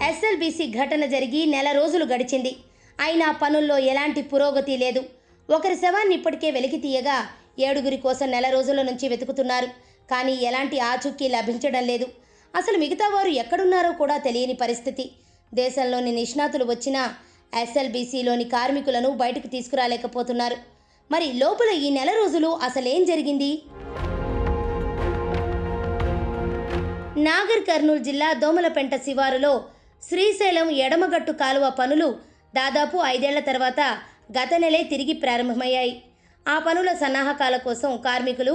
SLBC ఘటన జరిగి నెల రోజులు గడిచింది. అయినా పనుల్లో ఎలాంటి పురోగతి లేదు. ఒకరి శవాన్ని ఇప్పటికే వెలికి తీయగా 7 కోసం నెల రోజుల నుంచి వెతుకుతున్నారు. కానీ ఎలాంటి ఆచూకీ లభించడం లేదు. అసలు మిగతా వారు ఎక్కడున్నారో కూడా తెలియని పరిస్థితి. దేశంలోని నిష్ణాతులు వచ్చినా ఎస్ఎల్బీసీలోని కార్మికులను బయటకు తీసుకురాలేకపోతున్నారు. మరి లోపల ఈ నెల రోజులు అసలేం జరిగింది? నాగర్ కర్నూలు జిల్లా దోమలపెంట శివారులో శ్రీశైలం ఎడమగట్టు కాలువ పనులు దాదాపు 5 ఏళ్ల తర్వాత గత నెలే తిరిగి ప్రారంభమయ్యాయి. ఆ పనుల సన్నాహకాల కోసం కార్మికులు,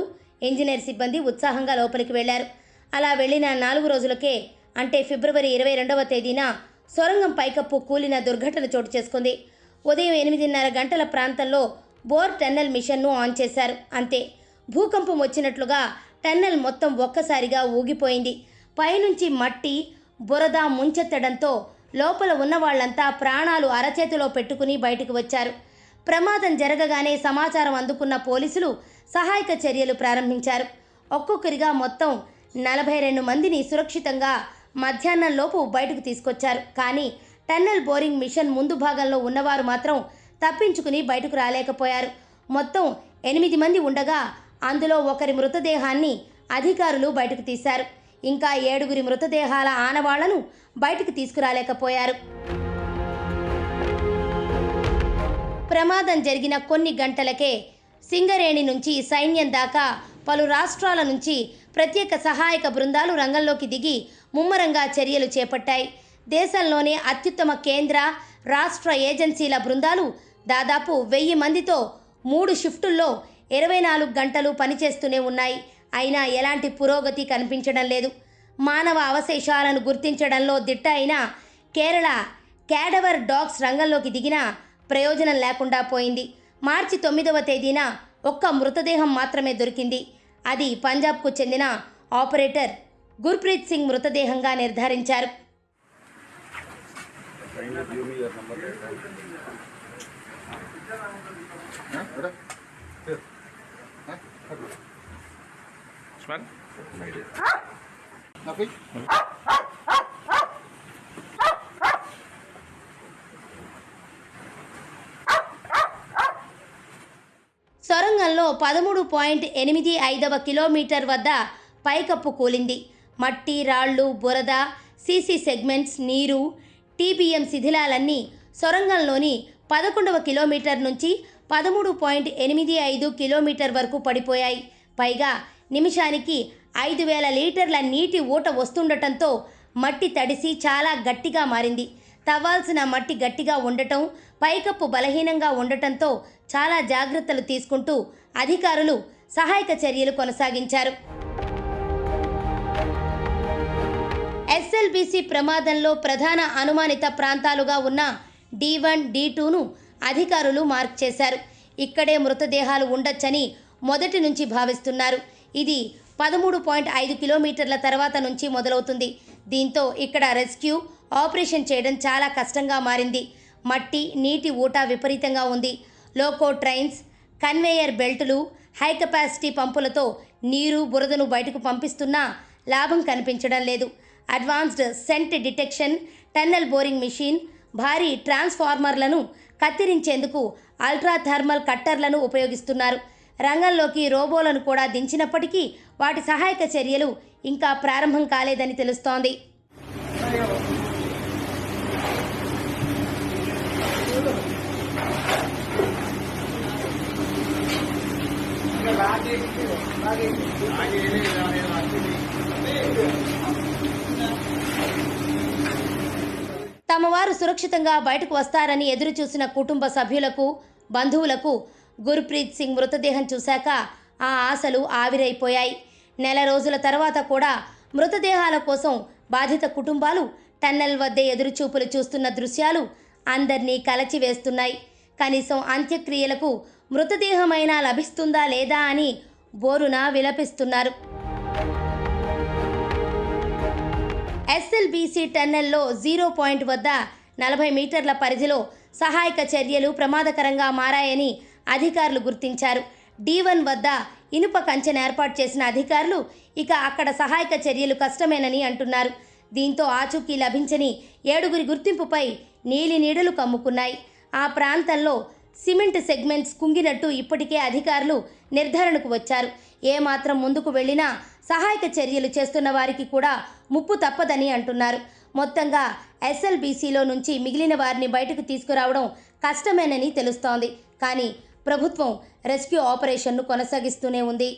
ఇంజనీర్ సిబ్బంది ఉత్సాహంగా లోపలికి వెళ్లారు. అలా వెళ్లిన 4 రోజులకే అంటే ఫిబ్రవరి 22వ తేదీన సొరంగం పైకప్పు కూలిన దుర్ఘటన చోటు చేసుకుంది. ఉదయం 8:30 గంటల ప్రాంతంలో బోర్ టన్నెల్ మిషన్ను ఆన్ చేశారు. అంతే, భూకంపం వచ్చినట్లుగా టన్నెల్ మొత్తం ఒక్కసారిగా ఊగిపోయింది. పైనుంచి మట్టి, బురద ముంచెత్తడంతో లోపల ఉన్న వాళ్లంతా ప్రాణాలు అరచేతిలో పెట్టుకుని బయటకు వచ్చారు. ప్రమాదం జరగగానే సమాచారం అందుకున్న పోలీసులు సహాయక చర్యలు ప్రారంభించారు. ఒక్కొక్కరిగా మొత్తం 42 మందిని సురక్షితంగా మధ్యాహ్నంలోపు బయటకు తీసుకొచ్చారు. కానీ టన్నెల్ బోరింగ్ మిషన్ ముందు భాగంలో ఉన్నవారు మాత్రం తప్పించుకుని బయటకు రాలేకపోయారు. మొత్తం 8 మంది ఉండగా అందులో ఒకరి మృతదేహాన్ని అధికారులు బయటకు తీశారు. ఇంకా 7 మృతదేహాల ఆనవాళ్లను బయటకు తీసుకురాలేకపోయారు. ప్రమాదం జరిగిన కొన్ని గంటలకే సింగరేణి నుంచి సైన్యం దాకా పలు రాష్ట్రాల నుంచి ప్రత్యేక సహాయక బృందాలు రంగంలోకి దిగి ముమ్మరంగా చర్యలు చేపట్టాయి. దేశంలోనే అత్యుత్తమ కేంద్ర, రాష్ట్ర ఏజెన్సీల బృందాలు దాదాపు 1000 మందితో 3 షిఫ్టుల్లో 24 గంటలు పనిచేస్తూనే ఉన్నాయి. అయినా ఎలాంటి పురోగతి కనిపించడం లేదు. మానవ అవశేషాలను గుర్తించడంలో దిట్ట అయిన కేరళ క్యాడవర్ డాగ్స్ రంగంలోకి దిగినా ప్రయోజనం లేకుండా పోయింది. మార్చి 9వ తేదీన ఒక్క మృతదేహం మాత్రమే దొరికింది. అది పంజాబ్కు చెందిన ఆపరేటర్ గుర్ప్రీత్ సింగ్ మృతదేహంగా నిర్ధారించారు. సొరంగంలో 13.85వ కిలోమీటర్ వద్ద పైకప్పు కూలింది. మట్టి, రాళ్లు, బురద, సీసీ సెగ్మెంట్స్, నీరు, టీబీఎం శిథిలాలన్నీ సొరంగంలోని 11వ కిలోమీటర్ నుంచి 13.85 కిలోమీటర్ వరకు పడిపోయాయి. పైగా నిమిషానికి 5000 లీటర్ల నీటి ఊట వస్తుండటంతో మట్టి తడిసి చాలా గట్టిగా మారింది. తవ్వాల్సిన మట్టి గట్టిగా ఉండటం, పైకప్పు బలహీనంగా ఉండటంతో చాలా జాగ్రత్తలు తీసుకుంటూ అధికారులు సహాయక చర్యలు కొనసాగించారు. ఎస్ఎల్బీసీ ప్రమాదంలో ప్రధాన అనుమానిత ప్రాంతాలుగా ఉన్న D1, D2ను అధికారులు మార్క్ చేశారు. ఇక్కడే మృతదేహాలు ఉండొచ్చని మొదటి నుంచి భావిస్తున్నారు. ఇది 13.5 కిలోమీటర్ల తర్వాత నుంచి మొదలవుతుంది. దీంతో ఇక్కడ రెస్క్యూ ఆపరేషన్ చేయడం చాలా కష్టంగా మారింది. మట్టి, నీటి ఊట విపరీతంగా ఉంది. లోకో ట్రైన్స్, కన్వేయర్ బెల్టులు, హై కెపాసిటీ పంపులతో నీరు, బురదను బయటకు పంపిస్తున్నా లాభం కనిపించడం లేదు. Advanced scent detection, tunnel boring machine, భారీ ట్రాన్స్ఫార్మర్లను కత్తిరించేందుకు అల్ట్రా థర్మల్ కట్టర్లను ఉపయోగిస్తున్నారు. రంగంలోకి రోబోలను కూడా దించినప్పటికీ వాటి సహాయక చర్యలు ఇంకా ప్రారంభం కాలేదని తెలుస్తోంది. తమ వారు సురక్షితంగా బయటకు వస్తారని ఎదురు చూసిన కుటుంబ సభ్యులకు, బంధువులకు గుర్ప్రీత్ సింగ్ మృతదేహం చూశాక ఆ ఆశలు ఆవిరైపోయాయి. నెల రోజుల తర్వాత కూడా మృతదేహాల కోసం బాధిత కుటుంబాలు టన్నెల్ వద్దే ఎదురుచూపులు చూస్తున్న దృశ్యాలు అందరినీ కలచివేస్తున్నాయి. కనీసం అంత్యక్రియలకు మృతదేహమైనా లభిస్తుందా లేదా అని బోరున విలపిస్తున్నారు. ఎస్ఎల్బీసీ టన్నెల్లో 0 పాయింట్ వద్ద 40 మీటర్ల పరిధిలో సహాయక చర్యలు ప్రమాదకరంగా మారాయని అధికారులు గుర్తించారు. D1 వద్ద ఇనుప కంచెను ఏర్పాటు చేసిన అధికారులు ఇక అక్కడ సహాయక చర్యలు కష్టమేనని అంటున్నారు. దీంతో ఆచూకీ లభించని 7గురి గుర్తింపుపై నీలి నీడలు కమ్ముకున్నాయి. ఆ ప్రాంతంలో సిమెంట్ సెగ్మెంట్స్ కుంగినట్టు ఇప్పటికే అధికారులు నిర్ధారణకు వచ్చారు. ఏమాత్రం ముందుకు వెళ్లినా సహాయక చర్యలు చేస్తున్న వారికి కూడా ముప్పు తప్పదని అంటున్నారు. మొత్తంగా ఎస్ఎల్బీసీలో నుంచి మిగిలిన వారిని బయటకు తీసుకురావడం కష్టమేనని తెలుస్తోంది. కానీ ప్రభుత్వం రెస్క్యూ ఆపరేషన్ను కొనసాగిస్తూనే ఉంది.